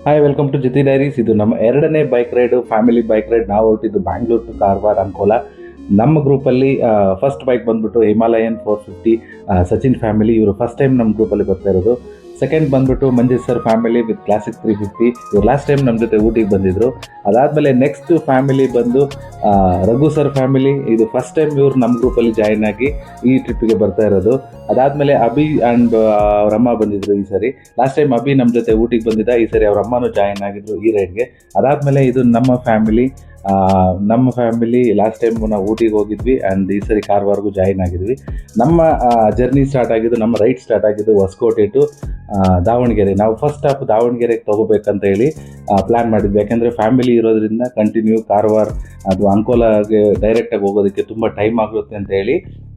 Hi, welcome to Jithi Diaries. ಇದು ನಮ್ಮ ಎರಡನೇ bike ride, family bike ride. ನಾವು ಹೊರಟಿದ್ದು ಬ್ಯಾಂಗ್ಳೂರ್ ಟು ಕಾರವಾರ, ಅಂಕೋಲ. ನಮ್ಮ ಗ್ರೂಪಲ್ಲಿ ಫಸ್ಟ್ ಬೈಕ್ ಬಂದ್ಬಿಟ್ಟು ಹಿಮಾಲಯನ್ 450 ಸಚಿನ್ ಫ್ಯಾಮಿಲಿ. ಇವರು ಫಸ್ಟ್ ಟೈಮ್ ನಮ್ಮ ಗ್ರೂಪಲ್ಲಿ ಬರ್ತಾ ಇರೋದು. ಸೆಕೆಂಡ್ ಬಂದ್ಬಿಟ್ಟು Manjit sir family with classic 350. ಇವ್ರು ಲಾಸ್ಟ್ ಟೈಮ್ ನಮ್ಮ ಜೊತೆ ಊಟಿಗೆ ಬಂದಿದ್ರು. ಅದಾದಮೇಲೆ ನೆಕ್ಸ್ಟ್ ಫ್ಯಾಮಿಲಿ ಬಂದು ರಘು ಸರ್ ಫ್ಯಾಮಿಲಿ. ಇದು ಫಸ್ಟ್ ಟೈಮ್ ಇವ್ರು ನಮ್ಮ ಗ್ರೂಪಲ್ಲಿ ಜಾಯಿನ್ ಆಗಿ ಈ ಟ್ರಿಪ್ಪಿಗೆ ಬರ್ತಾ ಇರೋದು. ಅದಾದಮೇಲೆ ಅಭಿ ಆ್ಯಂಡ್ ಅವ್ರ ಅಮ್ಮ ಬಂದಿದ್ರು ಈ ಸರಿ. ಲಾಸ್ಟ್ ಟೈಮ್ ಅಭಿ ನಮ್ಮ ಜೊತೆ ಊಟಿಗೆ ಬಂದಿದ್ದ, ಈ ಸರಿ ಅವ್ರ ಅಮ್ಮನೂ ಜಾಯಿನ್ ಆಗಿದ್ರು ಈ ರೈಡ್ಗೆ. ಅದಾದಮೇಲೆ ಇದು ನಮ್ಮ ಫ್ಯಾಮಿಲಿ ಲಾಸ್ಟ್ ಟೈಮ್ ನಾವು ಊಟಿಗೆ ಹೋಗಿದ್ವಿ ಆ್ಯಂಡ್ ಈ ಸರಿ ಕಾರವಾರಗೂ ಜಾಯಿನ್ ಆಗಿದ್ವಿ. ನಮ್ಮ ಜರ್ನಿ ಸ್ಟಾರ್ಟ್ ಆಗಿದ್ದು, ನಮ್ಮ ರೈಡ್ ಸ್ಟಾರ್ಟ್ ಆಗಿದ್ದು ಹೊಸಕೋಟೆ ಟು ದಾವಣಗೆರೆ. ನಾವು ಫಸ್ಟ್ ಸ್ಟಾಪ್ ದಾವಣಗೆರೆಗೆ ತೊಗೋಬೇಕಂತ ಹೇಳಿ ಪ್ಲ್ಯಾನ್ ಮಾಡಿದ್ವಿ. ಯಾಕೆಂದರೆ ಫ್ಯಾಮಿಲಿ ಇರೋದ್ರಿಂದ ಕಂಟಿನ್ಯೂ ಕಾರವಾರ ಅದು ಅಂಕೋಲಾಗೆ ಡೈರೆಕ್ಟಾಗಿ ಹೋಗೋದಕ್ಕೆ ತುಂಬ ಟೈಮ್ ಆಗುತ್ತೆ ಅಂತ ಹೇಳಿ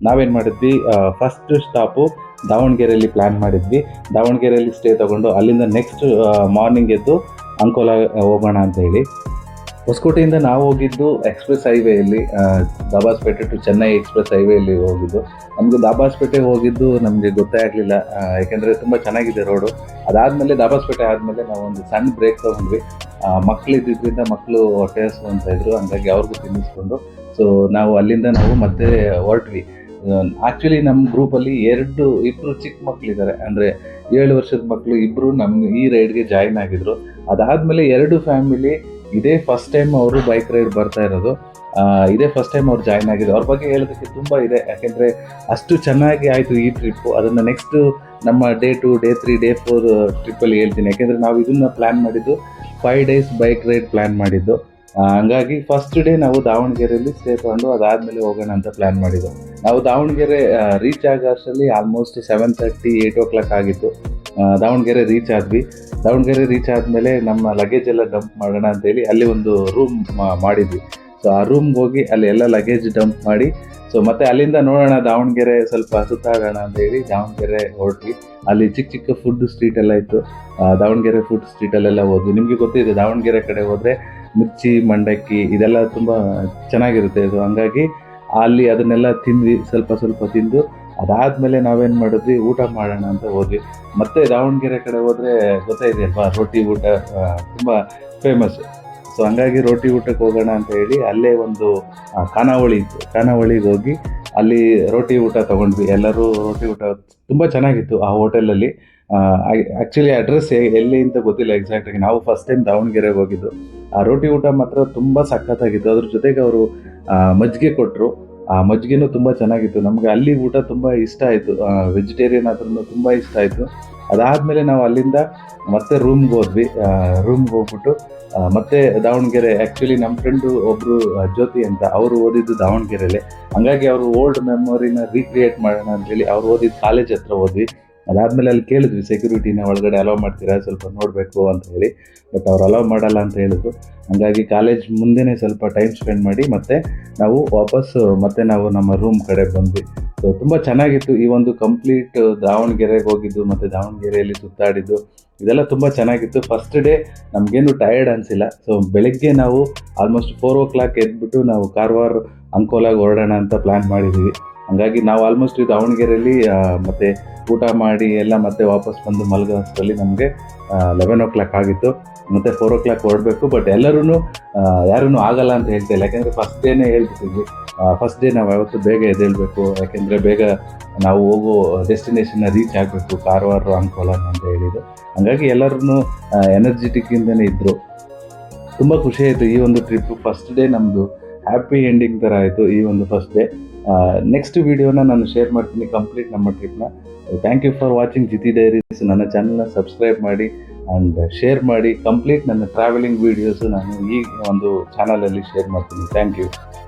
ನಾವೇನು ಮಾಡಿದ್ವಿ, ಫಸ್ಟ್ ಸ್ಟಾಪು ದಾವಣಗೆರೆಯಲ್ಲಿ ಪ್ಲ್ಯಾನ್ ಮಾಡಿದ್ವಿ. ದಾವಣಗೆರೆಯಲ್ಲಿ ಸ್ಟೇ ತೊಗೊಂಡು ಅಲ್ಲಿಂದ ನೆಕ್ಸ್ಟ್ ಮಾರ್ನಿಂಗ್ ಎದ್ದು ಅಂಕೋಲ ಹೋಗೋಣ ಅಂತ ಹೇಳಿ. ಹೊಸಕೋಟೆಯಿಂದ ನಾವು ಹೋಗಿದ್ದು ಎಕ್ಸ್ಪ್ರೆಸ್ ಹೈವೇಯಲ್ಲಿ, ದಾಬಾಸ್ಪೇಟೆ ಟು ಚೆನ್ನೈ ಎಕ್ಸ್ಪ್ರೆಸ್ ಹೈವೇಯಲ್ಲಿ ಹೋಗಿದ್ದು. ನಮಗೆ ದಾಬಾಸ್ಪೇಟೆ ಹೋಗಿದ್ದು ನಮಗೆ ಗೊತ್ತೇ ಆಗಲಿಲ್ಲ, ಯಾಕೆಂದರೆ ತುಂಬ ಚೆನ್ನಾಗಿದೆ ರೋಡು. ಅದಾದಮೇಲೆ ದಾಬಾಸ್ಪೇಟೆ ಆದಮೇಲೆ ನಾವು ಒಂದು ಸಣ್ಣ ಬ್ರೇಕ್ ತೊಗೊಂಡ್ವಿ. ಮಕ್ಕಳಿದ್ದರಿಂದ ಮಕ್ಕಳು ಹೊಟ್ಟೆ ಹಸು ಅಂತ ಇದ್ರು, ಹಂಗಾಗಿ ಅವ್ರಿಗೂ ತಿನ್ನಿಸ್ಕೊಂಡು ನಾವು ಅಲ್ಲಿಂದ ಮತ್ತೆ ಹೊರಟ್ವಿ. ಆ್ಯಕ್ಚುಲಿ ನಮ್ಮ ಗ್ರೂಪಲ್ಲಿ ಇಬ್ಬರು ಚಿಕ್ಕ ಮಕ್ಕಳಿದ್ದಾರೆ, ಅಂದರೆ 7 ವರ್ಷದ ಮಕ್ಕಳು ಇಬ್ಬರು ನಮ್ಮ ಈ ರೈಡ್ಗೆ ಜಾಯಿನ್ ಆಗಿದ್ರು. ಅದಾದಮೇಲೆ 2 ಫ್ಯಾಮಿಲಿ ಇದೇ ಫಸ್ಟ್ ಟೈಮ್ ಅವರು ಬೈಕ್ ರೈಡ್ ಬರ್ತಾ ಇರೋದು. ಇದೇ ಫಸ್ಟ್ ಟೈಮ್ ಅವ್ರು ಜಾಯ್ನ್ ಆಗಿದ್ದು. ಅವ್ರ ಬಗ್ಗೆ ಹೇಳೋದಕ್ಕೆ ತುಂಬ ಇದೆ, ಯಾಕೆಂದರೆ ಅಷ್ಟು ಚೆನ್ನಾಗಿ ಆಯಿತು ಈ ಟ್ರಿಪ್ಪು. ಅದನ್ನು ನೆಕ್ಸ್ಟು ನಮ್ಮ ಡೇ 2, ಡೇ 3, ಡೇ 4 ಟ್ರಿಪ್ಪಲ್ಲಿ ಹೇಳ್ತೀನಿ. ಯಾಕೆಂದರೆ ನಾವು ಇದನ್ನು ಪ್ಲ್ಯಾನ್ ಮಾಡಿದ್ದು 5 days ಬೈಕ್ ರೈಡ್ ಪ್ಲ್ಯಾನ್ ಮಾಡಿದ್ದು. ಹಂಗಾಗಿ ಫಸ್ಟ್ ಡೇ ನಾವು ದಾವಣಗೆರೆಯಲ್ಲಿ ಸ್ಟೇ ತೊಗೊಂಡು ಅದಾದಮೇಲೆ ಹೋಗೋಣ ಅಂತ ಪ್ಲ್ಯಾನ್ ಮಾಡಿದ್ದು. ನಾವು ದಾವಣಗೆರೆ ರೀಚ್ ಆಗೋ ಅಷ್ಟರಲ್ಲಿ ಆಲ್ಮೋಸ್ಟ್ 7:30, 8 o'clock ಆಗಿತ್ತು. ದಾವಣಗೆರೆ ರೀಚ್ ಆದಮೇಲೆ ನಮ್ಮ ಲಗೇಜ್ ಎಲ್ಲ ಡಂಪ್ ಮಾಡೋಣ ಅಂತೇಳಿ ಅಲ್ಲಿ ಒಂದು ರೂಮ್ ಮಾಡಿದ್ವಿ. ಆ ರೂಮ್ಗೆ ಹೋಗಿ ಅಲ್ಲಿ ಎಲ್ಲ ಲಗೇಜ್ ಡಂಪ್ ಮಾಡಿ ಮತ್ತೆ ಅಲ್ಲಿಂದ ನೋಡೋಣ, ದಾವಣಗೆರೆ ಸ್ವಲ್ಪ ಸುತ್ತಾಡೋಣ ಅಂತೇಳಿ ದಾವಣಗೆರೆ ಹೊರಟ್ವಿ. ಅಲ್ಲಿ ಚಿಕ್ಕ ಚಿಕ್ಕ ಫುಡ್ ಸ್ಟ್ರೀಟ್ ಎಲ್ಲ ಇತ್ತು. ದಾವಣಗೆರೆ ಫುಡ್ ಸ್ಟ್ರೀಟಲ್ಲೆಲ್ಲ ಹೋದ್ವಿ. ನಿಮಗೆ ಗೊತ್ತಿದೆ, ದಾವಣಗೆರೆ ಕಡೆ ಹೋದರೆ ಮಿರ್ಚಿ, ಮಂಡಕ್ಕಿ ಇದೆಲ್ಲ ತುಂಬ ಚೆನ್ನಾಗಿರುತ್ತೆ. ಹಂಗಾಗಿ ಅಲ್ಲಿ ಅದನ್ನೆಲ್ಲ ತಿಂದ್ವಿ, ಸ್ವಲ್ಪ ತಿಂದು ಅದಾದಮೇಲೆ ನಾವೇನು ಮಾಡಿದ್ವಿ, ಊಟ ಮಾಡೋಣ ಅಂತ ಹೋದ್ವಿ. ಮತ್ತು ದಾವಣಗೆರೆ ಕಡೆ ಹೋದರೆ ಗೊತ್ತೇ ಇದೆಯಲ್ವಾ, ರೋಟಿ ಊಟ ತುಂಬ ಫೇಮಸ್ಸು. ಹಂಗಾಗಿ ರೋಟಿ ಊಟಕ್ಕೆ ಹೋಗೋಣ ಅಂತ ಹೇಳಿ ಅಲ್ಲೇ ಒಂದು ಖಾನಾವಳಿ ಇತ್ತು. ಖಾನಾವಳಿಗೆ ಹೋಗಿ ಅಲ್ಲಿ ರೋಟಿ ಊಟ ತೊಗೊಂಡ್ವಿ. ಎಲ್ಲರೂ ರೋಟಿ ಊಟ ತುಂಬ ಚೆನ್ನಾಗಿತ್ತು ಆ ಹೋಟೆಲಲ್ಲಿ. ಆ್ಯಕ್ಚುಲಿ ಅಡ್ರೆಸ್ ಎಲ್ಲಿ ಅಂತ ಗೊತ್ತಿಲ್ಲ ಎಕ್ಸಾಕ್ಟಾಗಿ. ನಾವು ಫಸ್ಟ್ ಟೈಮ್ ದಾವಣಗೆರೆಗೆ ಹೋಗಿದ್ದು. ಆ ರೋಟಿ ಊಟ ಮಾತ್ರ ತುಂಬ ಸಖತ್ತಾಗಿತ್ತು. ಅದ್ರ ಜೊತೆಗೆ ಅವರು ಮಜ್ಜಿಗೆ ಕೊಟ್ಟರು. ಆ ಮಜ್ಜಿಗೆನೂ ತುಂಬ ಚೆನ್ನಾಗಿತ್ತು. ನಮಗೆ ಅಲ್ಲಿ ಊಟ ತುಂಬ ಇಷ್ಟ ಆಯಿತು. ವೆಜಿಟೇರಿಯನ್ ಆದ್ರೂ ತುಂಬ ಇಷ್ಟ ಆಯಿತು. ಅದಾದಮೇಲೆ ನಾವು ಅಲ್ಲಿಂದ ಮತ್ತೆ ರೂಮ್ಗೆ ಹೋದ್ವಿ. ರೂಮ್ಗೆ ಹೋಗ್ಬಿಟ್ಟು ಮತ್ತೆ ದಾವಣಗೆರೆ, ಆ್ಯಕ್ಚುಲಿ ನಮ್ಮ ಫ್ರೆಂಡು ಒಬ್ಬರು ಜ್ಯೋತಿ ಅಂತ, ಅವರು ಓದಿದ್ದು ದಾವಣಗೆರೆಯಲ್ಲೇ. ಹಂಗಾಗಿ ಅವರು ಓಲ್ಡ್ ಮೆಮೊರಿನ ರೀಕ್ರಿಯೇಟ್ ಮಾಡೋಣ ಅಂತೇಳಿ ಅವ್ರು ಓದಿದ್ದು ಕಾಲೇಜ್ ಹತ್ರ ಹೋದ್ವಿ. ಅದಾದಮೇಲೆ ಅಲ್ಲಿ ಕೇಳಿದ್ವಿ ಸೆಕ್ಯೂರಿಟಿನ, ಒಳಗಡೆ ಅಲೋ ಮಾಡ್ತೀರಾ, ಸ್ವಲ್ಪ ನೋಡಬೇಕು ಅಂತ ಹೇಳಿ. ಬಟ್ ಅವ್ರು ಅಲೋ ಮಾಡಲ್ಲ ಅಂತ ಹೇಳಿದ್ರು. ಹಂಗಾಗಿ ಕಾಲೇಜ್ ಮುಂದೆನೇ ಸ್ವಲ್ಪ ಟೈಮ್ ಸ್ಪೆಂಡ್ ಮಾಡಿ ಮತ್ತೆ ನಾವು ವಾಪಸ್ ನಾವು ನಮ್ಮ ರೂಮ್ ಕಡೆ ಬಂದ್ವಿ. ತುಂಬ ಚೆನ್ನಾಗಿತ್ತು ಈ ಒಂದು ಕಂಪ್ಲೀಟ್ ದಾವಣಗೆರೆಗೆ ಹೋಗಿದ್ದು ಮತ್ತು ದಾವಣಗೆರೆಯಲ್ಲಿ ಸುತ್ತಾಡಿದ್ದು ಇದೆಲ್ಲ ತುಂಬ ಚೆನ್ನಾಗಿತ್ತು. ಫಸ್ಟ್ ಡೇ ನಮಗೇನು ಟಯರ್ಡ್ ಅನಿಸಿಲ್ಲ. ಬೆಳಗ್ಗೆ ನಾವು ಆಲ್ಮೋಸ್ಟ್ 4 o'clock ಎದ್ಬಿಟ್ಟು ನಾವು ಕಾರವಾರ, ಅಂಕೋಲಾಗೆ ಹೊರಡೋಣ ಅಂತ ಪ್ಲ್ಯಾನ್ ಮಾಡಿದ್ವಿ. ಹಂಗಾಗಿ ನಾವು ಆಲ್ಮೋಸ್ಟ್ ದಾವಣಗೆರೆಯಲ್ಲಿ ಮತ್ತು ಊಟ ಮಾಡಿ ಎಲ್ಲ ಮತ್ತೆ ವಾಪಸ್ ಬಂದು ಮಲಗೋ ಅಷ್ಟರಲ್ಲಿ ನಮಗೆ 11 o'clock ಆಗಿತ್ತು. ಮತ್ತು 4 o'clock ಹೊರಡಬೇಕು. ಬಟ್ ಯಾರೂ ಆಗಲ್ಲ ಅಂತ ಹೇಳ್ತಾ ಇಲ್ಲ, ಯಾಕೆಂದರೆ ಫಸ್ಟ್ ಡೇನೇ ಹೇಳ್ಬಿಟ್ಟಿದ್ವಿ. ಫಸ್ಟ್ ಡೇ ನಾವು ಯಾವತ್ತು ಬೇಗ ಎದ್ದೇಳಬೇಕು, ಯಾಕೆಂದರೆ ಬೇಗ ನಾವು ಹೋಗೋ ಡೆಸ್ಟಿನೇಷನ್ನ ರೀಚ್ ಆಗಬೇಕು, ಕಾರವಾರ, ಅಂಕೋಲ ಅಂತ ಹೇಳಿದ್ದು. ಹಂಗಾಗಿ ಎಲ್ಲರೂ ಎನರ್ಜೆಟಿಕ್ಕಿಂದನೇ ಇದ್ದರು. ತುಂಬ ಖುಷಿ ಆಯಿತು ಈ ಒಂದು ಟ್ರಿಪ್ಪು. ಫಸ್ಟ್ ಡೇ ನಮ್ಮದು ಹ್ಯಾಪಿ ಎಂಡಿಂಗ್ ಥರ ಆಯಿತು ಈ ಒಂದು ಫಸ್ಟ್ ಡೇ. ನೆಕ್ಸ್ಟ್ ವೀಡಿಯೋನ ನಾನು ಶೇರ್ ಮಾಡ್ತೀನಿ ಕಂಪ್ಲೀಟ್ ನಮ್ಮ ಟ್ರಿಪ್ನ. Thank you for watching Jithi Diaries. ನನ್ನ ಚಾನಲ್ನ ಸಬ್ಸ್ಕ್ರೈಬ್ ಮಾಡಿ ಆ್ಯಂಡ್ ಶೇರ್ ಮಾಡಿ. ಕಂಪ್ಲೀಟ್ ನನ್ನ ಟ್ರಾವೆಲಿಂಗ್ ವೀಡಿಯೋಸು ನಾನು ಈ ಒಂದು ಚಾನಲಲ್ಲಿ ಶೇರ್ ಮಾಡ್ತೀನಿ. Thank you.